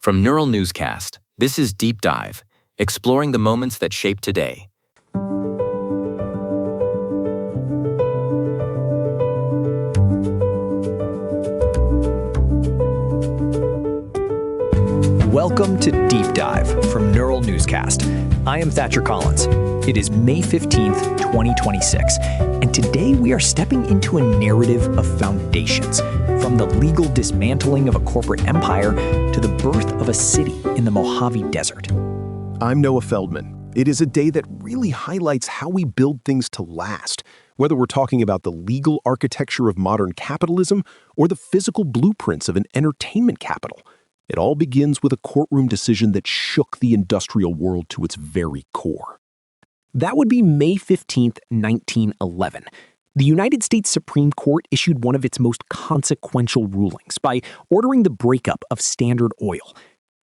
From Neural Newscast, this is Deep Dive, exploring the moments that shape today. Welcome to Deep Dive from Neural Newscast. I am Thatcher Collins. It is May 15th, 2026, and today we are stepping into a narrative of foundations, from the legal dismantling of a corporate empire to the birth of a city in the Mojave Desert. I'm Noah Feldman. It is a day that really highlights how we build things to last, whether we're talking about the legal architecture of modern capitalism or the physical blueprints of an entertainment capital. It all begins with a courtroom decision that shook the industrial world to its very core. That would be May 15th, 1911. The United States Supreme Court issued one of its most consequential rulings by ordering the breakup of Standard Oil.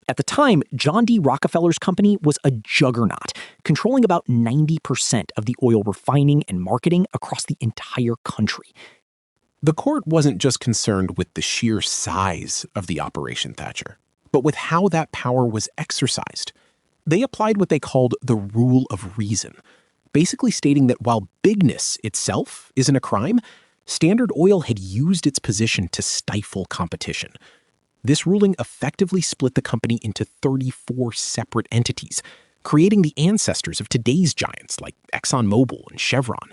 At the time, John D. Rockefeller's company was a juggernaut, controlling about 90% of the oil refining and marketing across the entire country. The court wasn't just concerned with the sheer size of the operation, Thatcher, but with how that power was exercised. They applied what they called the rule of reason, basically stating that while bigness itself isn't a crime, Standard Oil had used its position to stifle competition. This ruling effectively split the company into 34 separate entities, creating the ancestors of today's giants like ExxonMobil and Chevron.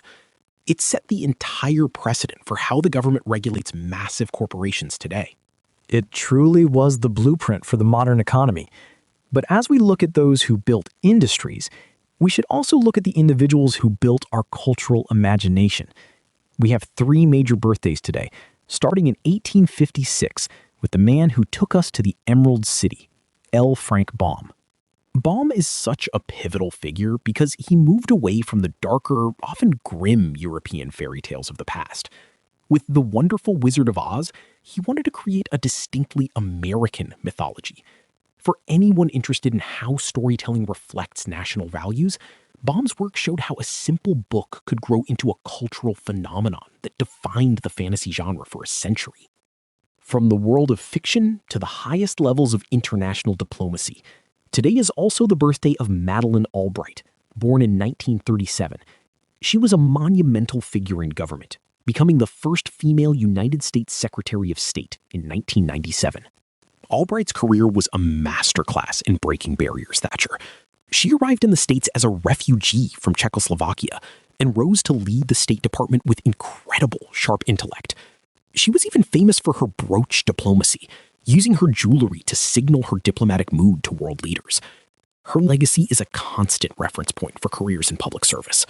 It set the entire precedent for how the government regulates massive corporations today. It truly was the blueprint for the modern economy. But as we look at those who built industries, we should also look at the individuals who built our cultural imagination. We have three major birthdays today, starting in 1856 with the man who took us to the Emerald City, L. Frank Baum. Baum is such a pivotal figure because he moved away from the darker, often grim European fairy tales of the past. With The Wonderful Wizard of Oz, he wanted to create a distinctly American mythology. For anyone interested in how storytelling reflects national values, Baum's work showed how a simple book could grow into a cultural phenomenon that defined the fantasy genre for a century. From the world of fiction to the highest levels of international diplomacy, today is also the birthday of Madeleine Albright, born in 1937. She was a monumental figure in government, becoming the first female United States Secretary of State in 1997. Albright's career was a masterclass in breaking barriers, Thatcher. She arrived in the States as a refugee from Czechoslovakia and rose to lead the State Department with incredible sharp intellect. She was even famous for her brooch diplomacy, using her jewelry to signal her diplomatic mood to world leaders. Her legacy is a constant reference point for careers in public service.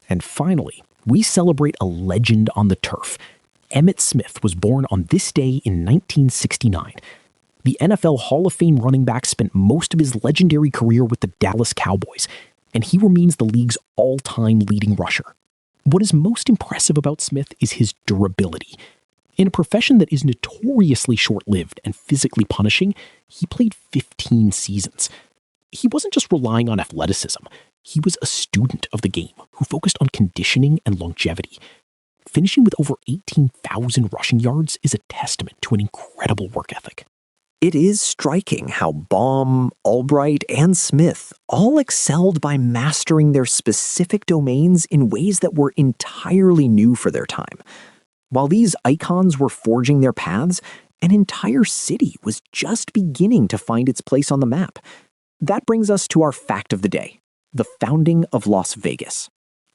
And finally, we celebrate a legend on the turf. Emmitt Smith was born on this day in 1969. The NFL Hall of Fame running back spent most of his legendary career with the Dallas Cowboys, and he remains the league's all-time leading rusher. What is most impressive about Smith is his durability. In a profession that is notoriously short-lived and physically punishing, he played 15 seasons. He wasn't just relying on athleticism. He was a student of the game who focused on conditioning and longevity. Finishing with over 18,000 rushing yards is a testament to an incredible work ethic. It is striking how Baum, Albright, and Smith all excelled by mastering their specific domains in ways that were entirely new for their time. While these icons were forging their paths, an entire city was just beginning to find its place on the map. That brings us to our fact of the day, the founding of Las Vegas.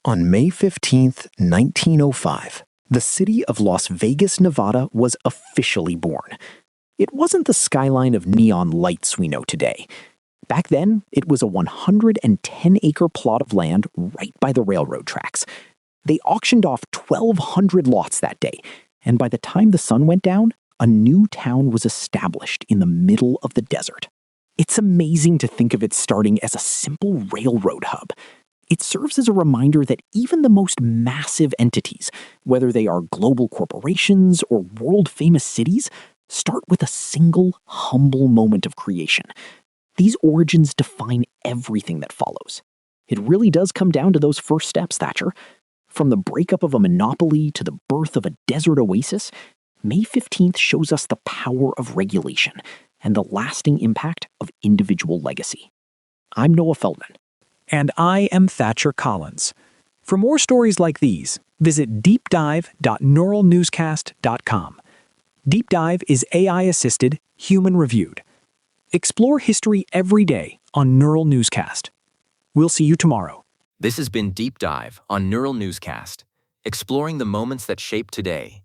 On May 15th, 1905, the city of Las Vegas, Nevada was officially born. It wasn't the skyline of neon lights we know today. Back then, it was a 110-acre plot of land right by the railroad tracks. They auctioned off 1,200 lots that day, and by the time the sun went down, a new town was established in the middle of the desert. It's amazing to think of it starting as a simple railroad hub. It serves as a reminder that even the most massive entities, whether they are global corporations or world-famous cities, start with a single, humble moment of creation. These origins define everything that follows. It really does come down to those first steps, Thatcher. From the breakup of a monopoly to the birth of a desert oasis, May 15th shows us the power of regulation and the lasting impact of individual legacy. I'm Noah Feldman. And I am Thatcher Collins. For more stories like these, visit deepdive.neuralnewscast.com. Deep Dive is AI-assisted, human-reviewed. Explore history every day on Neural Newscast. We'll see you tomorrow. This has been Deep Dive on Neural Newscast, exploring the moments that shape today.